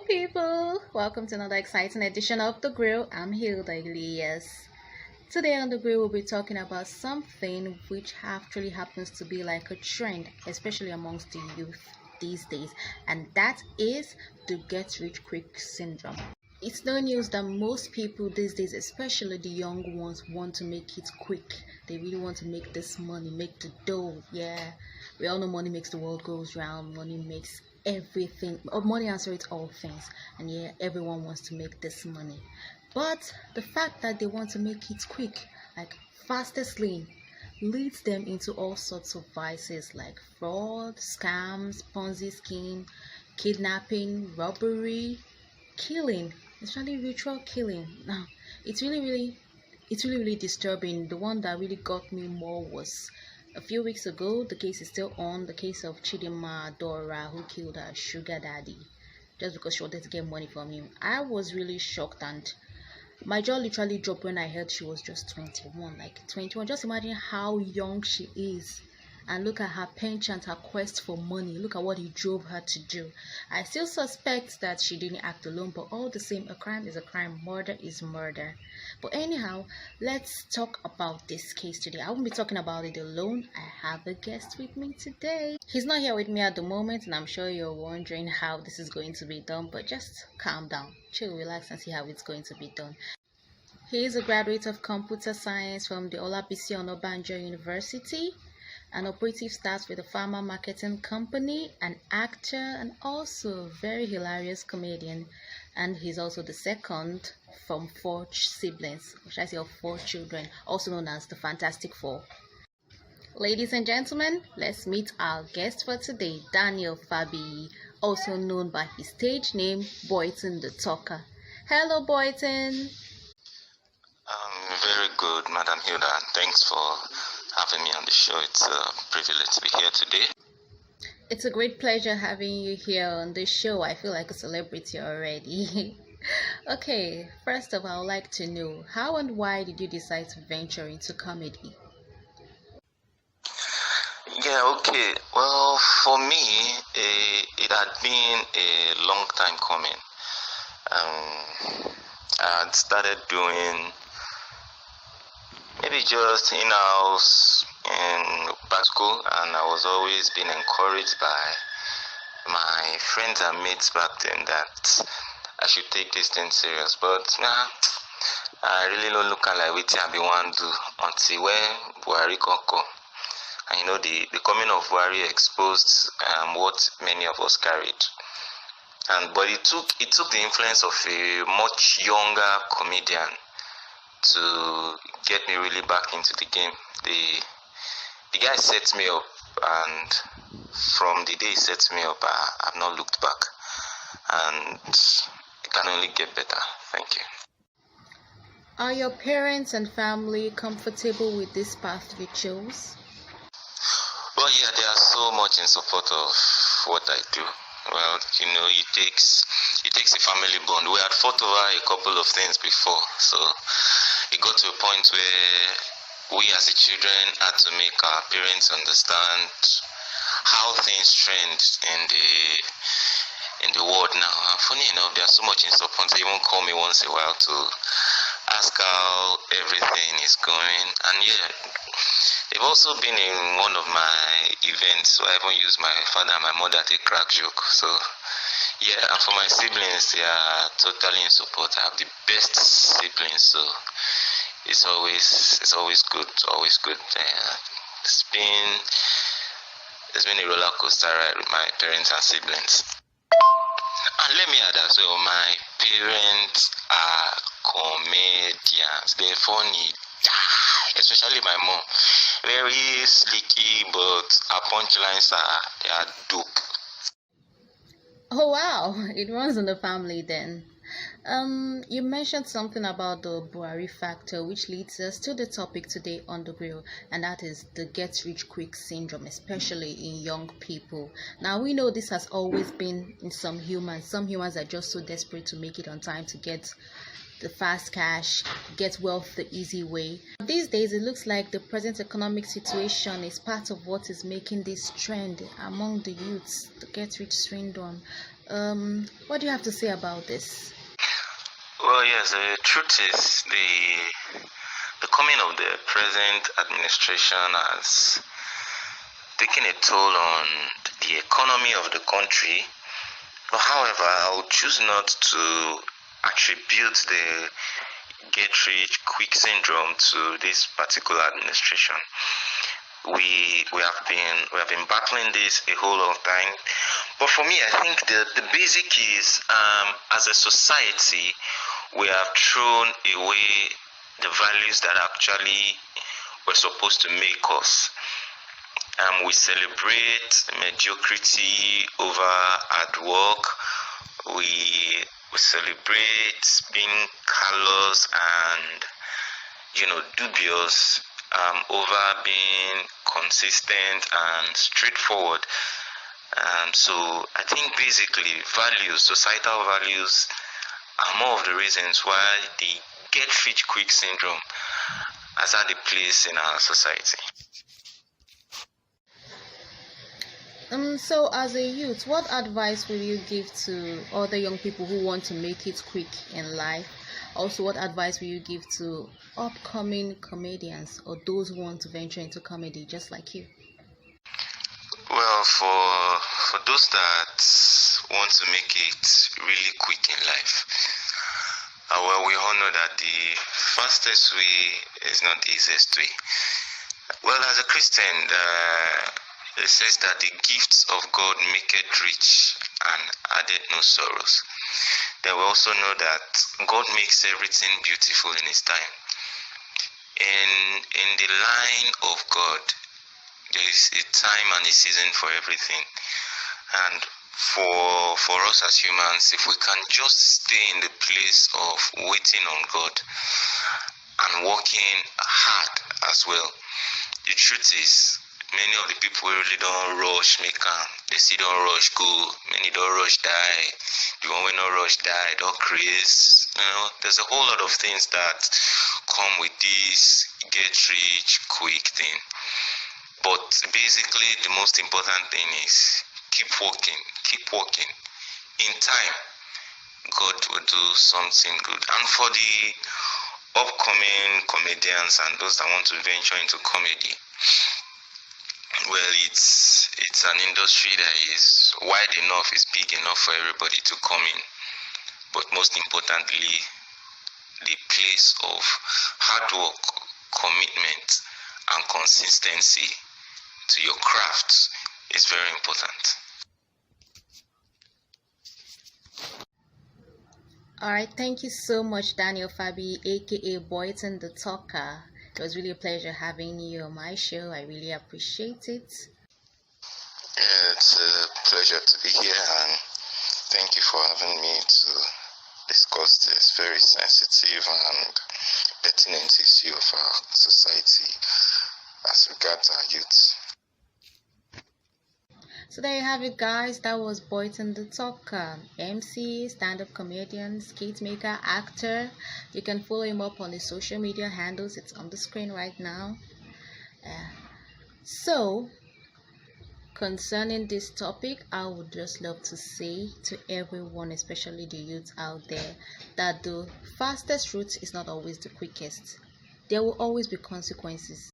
people, welcome to another exciting edition of The Grill. I'm Hilda Elias. Today on The Grill we'll be talking about something which actually happens to be like a trend, especially amongst the youth these days, and that is the get rich quick syndrome. It's no news that most people these days, especially the young ones, want to make it quick. They really want to make this money, make the dough. Yeah, we all know money makes the world goes round. Money makes everything. Money answers all things, and yeah, everyone wants to make this money. But the fact that they want to make it quick, like fastest lane, leads them into all sorts of vices like fraud, scams, Ponzi scheme, kidnapping, robbery, killing, especially ritual killing. Now it's really disturbing. The one that really got me more was a few weeks ago. The case is still on, the case of Chidinma Dora, who killed her sugar daddy just because she wanted to get money from him. I was really shocked, and my jaw literally dropped when I heard she was just 21. Like 21, just imagine how young she is. And look at her penchant, her quest for money. Look at what he drove her to do. I still suspect that she didn't act alone, but all the same, a crime is a crime. Murder is murder. But anyhow, let's talk about this case today. I won't be talking about it alone. I have a guest with me today. He's not here with me at the moment, and I'm sure you're wondering how this is going to be done, but just calm down, chill, relax, and see how it's going to be done. He is a graduate of computer science from the Olabisi Onabanjo University, an operative staff with a pharma marketing company, an actor, and also a very hilarious comedian. And he's also the second from four siblings, or should I say of four children, also known as the Fantastic Four. Ladies and gentlemen, let's meet our guest for today, Daniel Fabi, also known by his stage name, Bouyten D Talker. Hello, Bouyten. Very good, Madam Hilda. Thanks for having me on the show. It's a privilege to be here today. It's a great pleasure having you here on the show. I feel like a celebrity already. Okay, first of all, I would like to know how and why did you decide to venture into comedy? Yeah, okay. Well, for me, it had been a long time coming. I had started doing maybe just in-house in back school, and I was always being encouraged by my friends and mates back then that I should take this thing serious. But I really don't look like wetin I be want to do until when Buhari come. And the coming of Buhari exposed what many of us carried. But it took the influence of a much younger comedian to get me really back into the game. The guy set me up, and from the day he set me up, I've not looked back, and it can only get better. Thank you. Are your parents and family comfortable with this path you chose? Well, yeah, they are so much in support of what I do. Well, it takes a family bond. We had fought over a couple of things before, so it got to a point where we as the children had to make our parents understand how things trend in the world now. And funny enough, they are so much in support. They even call me once in a while to ask how everything is going. And yeah, they've also been in one of my events, so I even used my father and my mother to crack joke. So yeah, and for my siblings, they are totally in support. I have the best siblings, so it's always good. It's been a roller coaster ride with my parents and siblings. And let me add as well, my parents are comedians. They're funny, especially my mom. Very slicky, but her punchlines they are dope. Oh wow, it runs in the family then. You mentioned something about the Buhari factor, which leads us to the topic today on the grill, and that is the get rich quick syndrome, especially in young people. Now we know this has always been in some humans. Some humans are just so desperate to make it on time, to get the fast cash, get wealth the easy way. These days, it looks like the present economic situation is part of what is making this trend among the youths, the get rich syndrome. What do you have to say about this? Well, yes, the truth is the coming of the present administration has taken a toll on the economy of the country. But however, I would choose not to attribute the get rich quick syndrome to this particular administration. We have been battling this a whole lot of time. But for me, I think the basic is as a society we have thrown away the values that actually were supposed to make us. We celebrate mediocrity over hard work. We celebrate being callous and dubious over being consistent and straightforward. So I think basically values, societal values, are more of the reasons why the get rich quick syndrome has had a place in our society. So as a youth, what advice will you give to other young people who want to make it quick in life? Also, what advice will you give to upcoming comedians or those who want to venture into comedy just like you? Well, for those that want to make it really quick in life, well, we all know that the fastest way is not the easiest way. Well, as a Christian, it says that the gifts of God make it rich and added no sorrows. Then we also know that God makes everything beautiful in His time. In the line of God, there is a time and a season for everything. And for us as humans, if we can just stay in the place of waiting on God and working hard as well, the truth is, many of the people really don't rush make they still don't rush go, many don't rush die, the one wey not rush die don't craze. There's a whole lot of things that come with this get rich quick thing. But basically the most important thing is keep working. In time, God will do something good. And for the upcoming comedians and those that want to venture into comedy, well, it's an industry that is wide enough, is big enough for everybody to come in. But most importantly, the place of hard work, commitment, and consistency to your craft is very important. Alright, thank you so much, Daniel Fabi, aka Boyten D Talker. It was really a pleasure having you on my show. I really appreciate it. Yeah, it's a pleasure to be here, and thank you for having me to discuss this very sensitive and pertinent issue of our society as regards our youth. So there you have it, guys. That was Boyten D Talker, MC, stand-up comedian, skate maker, actor. You can follow him up on his social media handles. It's on the screen right now. So concerning this topic, I would just love to say to everyone, especially the youth out there, that the fastest route is not always the quickest. There will always be consequences.